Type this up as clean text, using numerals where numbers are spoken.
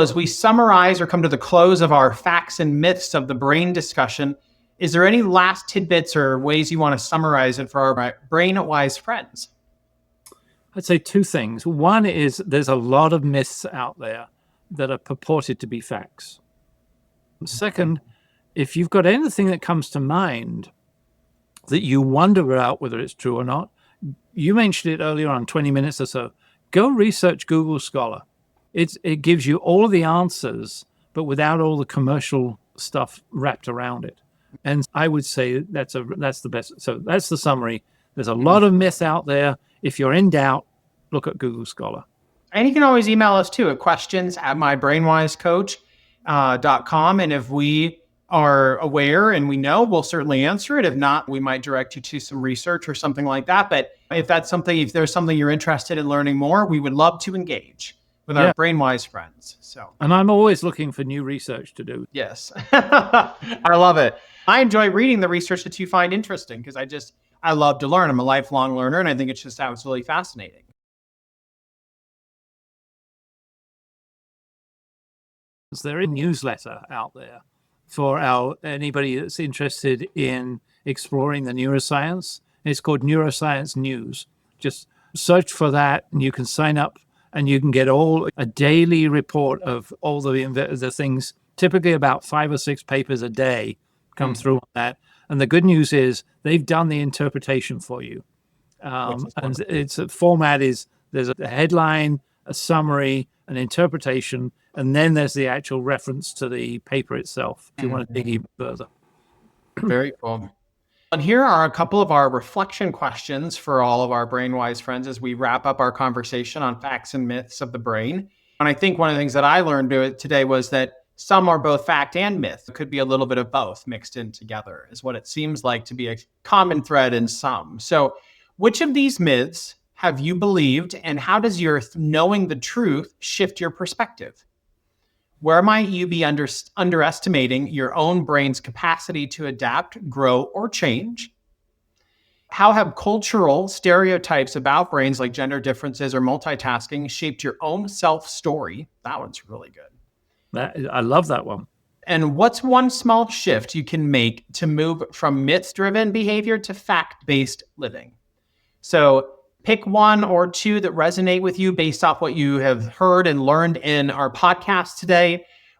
As we summarize or come to the close of our facts and myths of the brain discussion, is there any last tidbits or ways you want to summarize it for our BrainWise friends? I'd say two things. One is there's a lot of myths out there that are purported to be facts. Second, if you've got anything that comes to mind that you wonder about whether it's true or not, you mentioned it earlier on, 20 minutes or so, go research Google Scholar. It gives you all of the answers, but without all the commercial stuff wrapped around it. And I would say that's the best. So that's the summary. There's a lot of myth out there. If you're in doubt, look at Google Scholar. And you can always email us too at questions@mybrainwisecoach.com. And if we are aware and we know, we'll certainly answer it. If not, we might direct you to some research or something like that. But if there's something you're interested in learning more, we would love to engage with our BrainWise friends. And I'm always looking for new research to do. Yes. I love it. I enjoy reading the research that you find interesting because I love to learn. I'm a lifelong learner and I think it's just absolutely fascinating. There is a newsletter out there for anybody that's interested in exploring the neuroscience. It's called Neuroscience News. Just search for that and you can sign up and you can get a daily report of all the things, typically about 5 or 6 papers a day come through on that. And the good news is they've done the interpretation for you. And its format is there's a headline, a summary, an interpretation, and then there's the actual reference to the paper itself if you want to dig even further. Very cool. And here are a couple of our reflection questions for all of our BrainWise friends as we wrap up our conversation on facts and myths of the brain. And I think one of the things that I learned today was that some are both fact and myth. It could be a little bit of both mixed in together is what it seems like to be a common thread in some. So which of these myths have you believed and how does your knowing the truth shift your perspective? Where might you be underestimating your own brain's capacity to adapt, grow, or change? How have cultural stereotypes about brains like gender differences or multitasking shaped your own self-story? That one's really good. I love that one. And what's one small shift you can make to move from myth-driven behavior to fact-based living? So pick one or two that resonate with you based off what you have heard and learned in our podcast today.